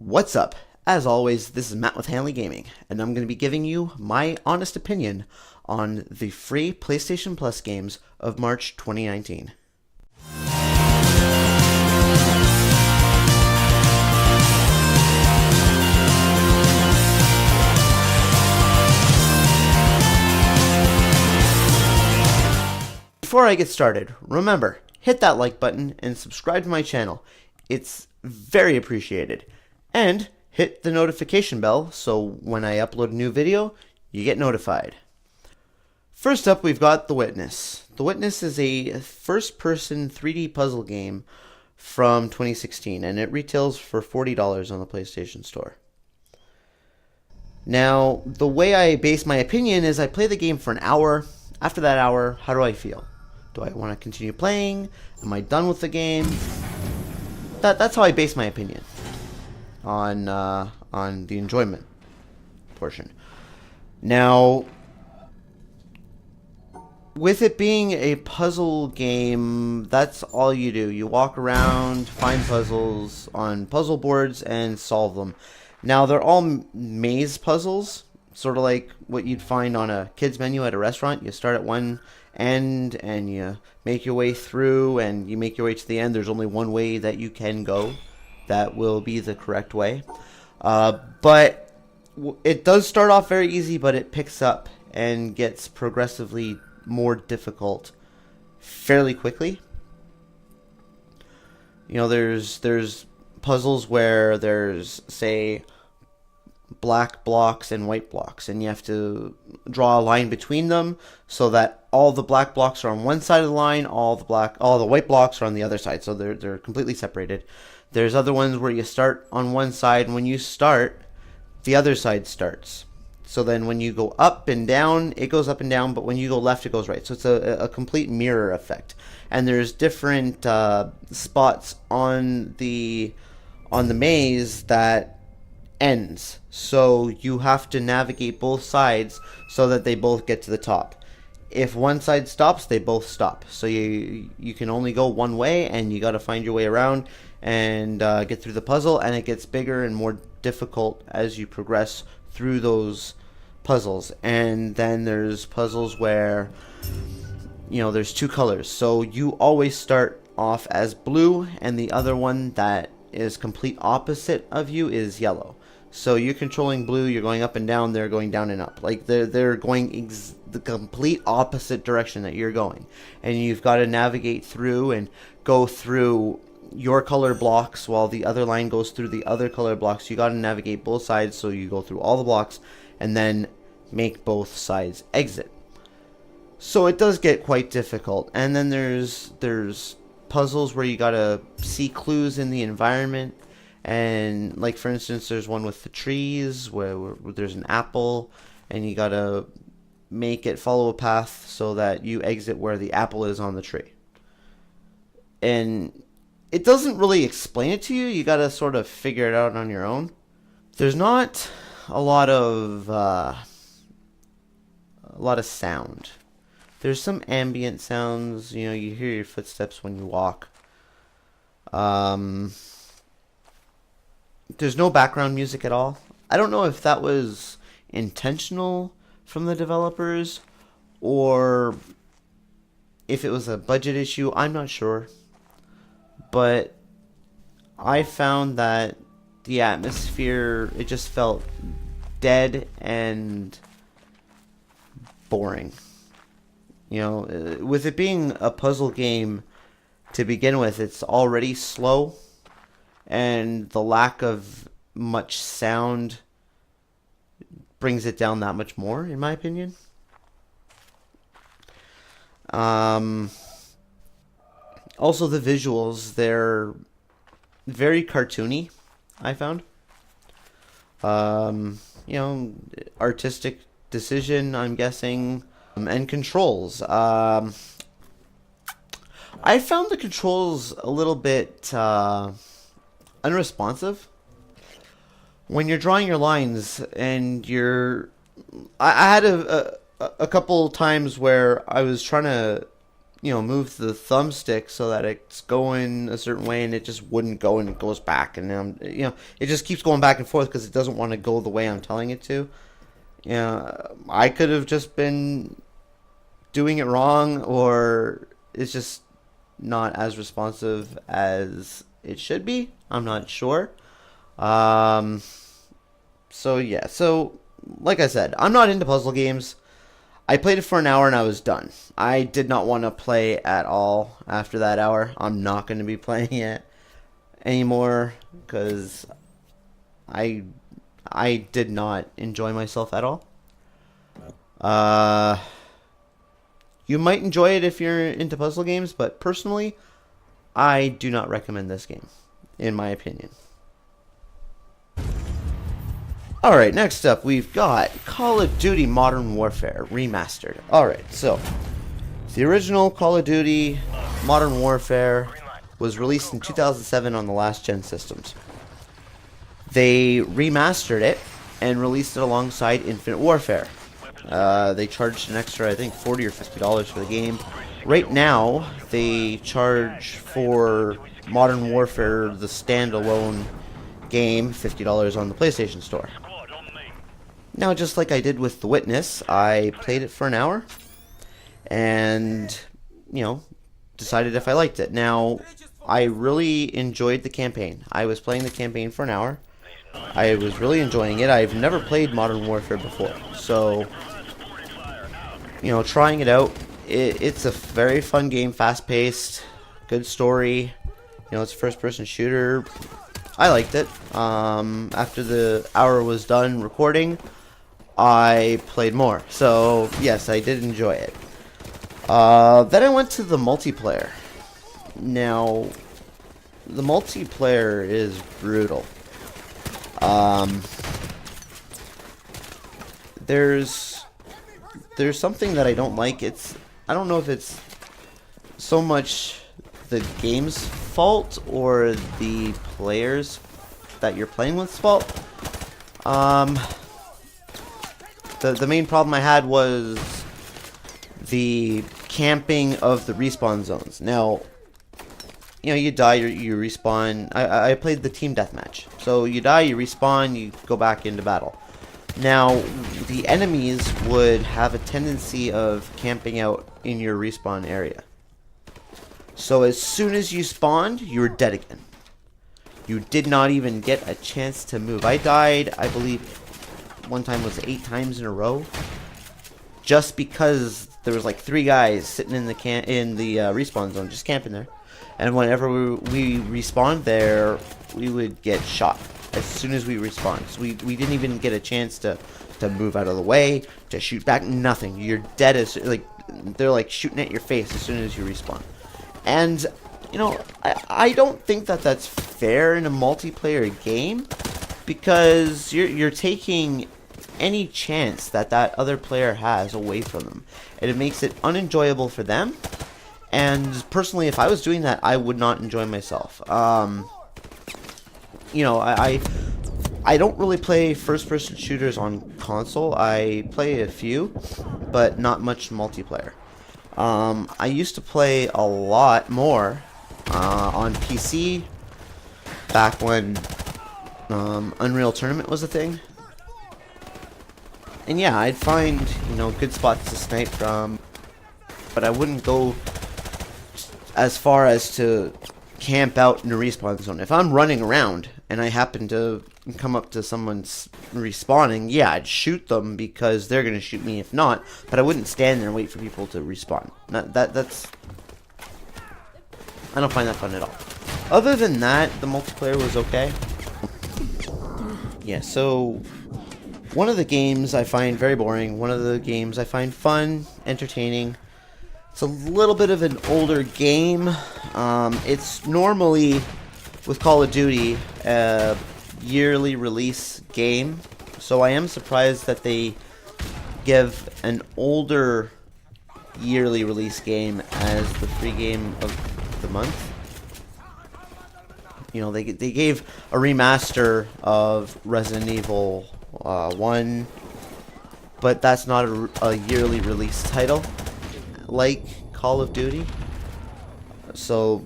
What's up? As always, this is Matt with Hanley Gaming, and I'm going to be giving you my honest opinion on the free PlayStation Plus games of March 2019. Before I get started, remember, hit that like button and subscribe to my channel. It's very appreciated. And hit the notification bell so when I upload a new video, you get notified. First up, we've got The Witness. The Witness is a first-person 3D puzzle game from 2016, and it retails for $40 on the PlayStation Store. Now, the way I base my opinion is I play the game for an hour. After that hour, how do I feel? Do I want to continue playing? Am I done with the game? That's how I base my opinion on the enjoyment portion. Now, with it being a puzzle game, that's all you do. You walk around, find puzzles on puzzle boards, and solve them. Now, they're all maze puzzles, sort of like what you'd find on a kid's menu at a restaurant. You start at one end, and you make your way through, and you make your way to the end. There's only one way that you can go. That will be the correct way. But it does start off very easy, but it picks up and gets progressively more difficult fairly quickly. You know, there's puzzles where there's, say, black blocks and white blocks, and you have to draw a line between them so that all the black blocks are on one side of the line, all the white blocks are on the other side, so they're completely separated. There's other ones where you start on one side, and when you start, the other side starts. So then when you go up and down, it goes up and down, but when you go left, it goes right. So it's a complete mirror effect. And there's different spots on the maze that ends. So you have to navigate both sides so that they both get to the top. If one side stops, they both stop. So you can only go one way, and you got to find your way around and get through the puzzle, and it gets bigger and more difficult as you progress through those puzzles. And then there's puzzles where, you know, there's two colors, so you always start off as blue, and the other one that is complete opposite of you is yellow. So you're controlling blue, you're going up and down, they're going down and up. Like they're going the complete opposite direction that you're going, and you've got to navigate through and go through your color blocks while the other line goes through the other color blocks. You got to navigate both sides, so you go through all the blocks and then make both sides exit. So it does get quite difficult. And then there's puzzles where you got to see clues in the environment, and like for instance, there's one with the trees where there's an apple, and you got to make it follow a path so that you exit where the apple is on the tree. And it doesn't really explain it to you. You got to sort of figure it out on your own. There's not a lot of sound. There's some ambient sounds. You know, you hear your footsteps when you walk. There's no background music at all. I don't know if that was intentional from the developers or if it was a budget issue. I'm not sure. But I found that the atmosphere, it just felt dead and boring. You know, with it being a puzzle game to begin with, it's already slow, and the lack of much sound brings it down that much more, in my opinion. Also, the visuals, they're very cartoony, I found. You know, artistic decision, I'm guessing, and controls. I found the controls a little bit unresponsive. When you're drawing your lines and I had a couple times where I was trying to move the thumbstick so that it's going a certain way, and it just wouldn't go, and it goes back, and it just keeps going back and forth because it doesn't want to go the way I'm telling it to. I could have just been doing it wrong, or it's just not as responsive as it should be. I'm not sure. So yeah, so like I said, I'm not into puzzle games. I played it for an hour and I was done. I did not want to play at all after that hour. I'm not going to be playing it anymore because I did not enjoy myself at all. You might enjoy it if you're into puzzle games, but personally, I do not recommend this game, in my opinion. Alright, next up we've got Call of Duty Modern Warfare Remastered. Alright, so the original Call of Duty Modern Warfare was released in 2007 on the last gen systems. They remastered it and released it alongside Infinite Warfare. They charged an extra, I think, $40 or $50 for the game. Right now, they charge for Modern Warfare, the standalone game, $50 on the PlayStation Store. Now, just like I did with The Witness, I played it for an hour and, decided if I liked it. Now, I really enjoyed the campaign. I was playing the campaign for an hour. I was really enjoying it. I've never played Modern Warfare before, so, trying it out, it's a very fun game, fast-paced, good story. It's a first-person shooter. I liked it. After the hour was done recording, I played more. So, yes, I did enjoy it. Then I went to the multiplayer. Now, the multiplayer is brutal. There's something that I don't like. I don't know if it's so much the game's fault or the players that you're playing with's fault. The main problem I had was the camping of the respawn zones. Now, you die, you respawn. I played the team deathmatch. So you die, you respawn, you go back into battle. Now, the enemies would have a tendency of camping out in your respawn area. So as soon as you spawned, you were dead again. You did not even get a chance to move. I died, I believe, one time was 8 times in a row, just because there was like 3 guys sitting in the respawn zone, just camping there. And whenever we respawned there, we would get shot as soon as we respawned. So we didn't even get a chance to move out of the way, to shoot back, nothing. You're dead as, they're like shooting at your face as soon as you respawn. And, I don't think that that's fair in a multiplayer game, because you're taking any chance that other player has away from them, and it makes it unenjoyable for them. And personally, if I was doing that, I would not enjoy myself. I don't really play first-person shooters on console. I play a few, but not much multiplayer. I used to play a lot more on PC back when Unreal Tournament was a thing. And yeah, I'd find, good spots to snipe from, but I wouldn't go as far as to camp out in a respawn zone. If I'm running around and I happen to come up to someone's respawning, yeah, I'd shoot them because they're going to shoot me if not, but I wouldn't stand there and wait for people to respawn. That's I don't find that fun at all. Other than that, the multiplayer was okay. Yeah, so one of the games I find very boring, one of the games I find fun, entertaining. It's a little bit of an older game. It's normally, with Call of Duty, a yearly release game. So I am surprised that they give an older yearly release game as the free game of the month. They gave a remaster of Resident Evil 1, but that's not a yearly release title like Call of Duty. So,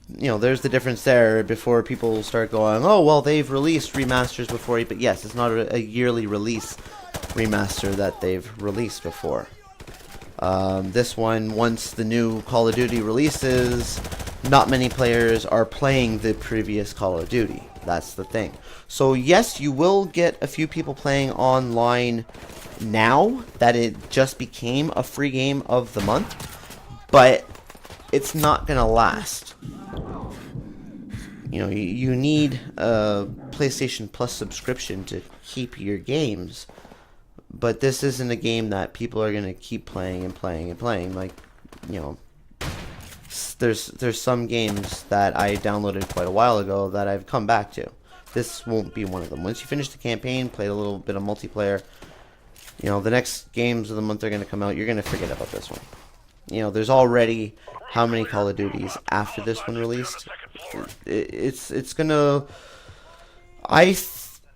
you know, there's the difference there before people start going, oh, well, they've released remasters before. But yes, it's not a yearly release remaster that they've released before. This one, once the new Call of Duty releases, not many players are playing the previous Call of Duty. That's the thing. So yes, you will get a few people playing online now that it just became a free game of the month, but it's not gonna last. You know, you need a PlayStation Plus subscription to keep your games, but this isn't a game that people are gonna keep playing and playing and playing. Like, you know, there's some games that I downloaded quite a while ago that I've come back to. This won't be one of them. Once you finish the campaign, play a little bit of multiplayer, you know, the next games of the month are going to come out. You're going to forget about this one. You know, there's already how many Call of Duties after this one released? It's going to...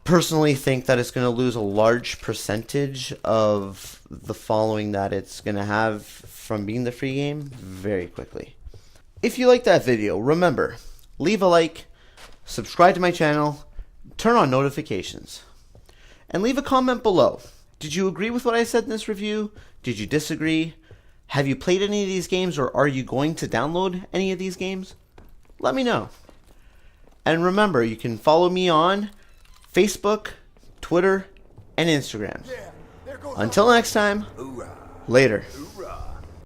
personally think that it's going to lose a large percentage of the following that it's going to have from being the free game very quickly. If you liked that video, remember, leave a like, subscribe to my channel, turn on notifications, and leave a comment below. Did you agree with what I said in this review? Did you disagree? Have you played any of these games, or are you going to download any of these games? Let me know. And remember, you can follow me on Facebook, Twitter, and Instagram. Until next time, later. Hoorah.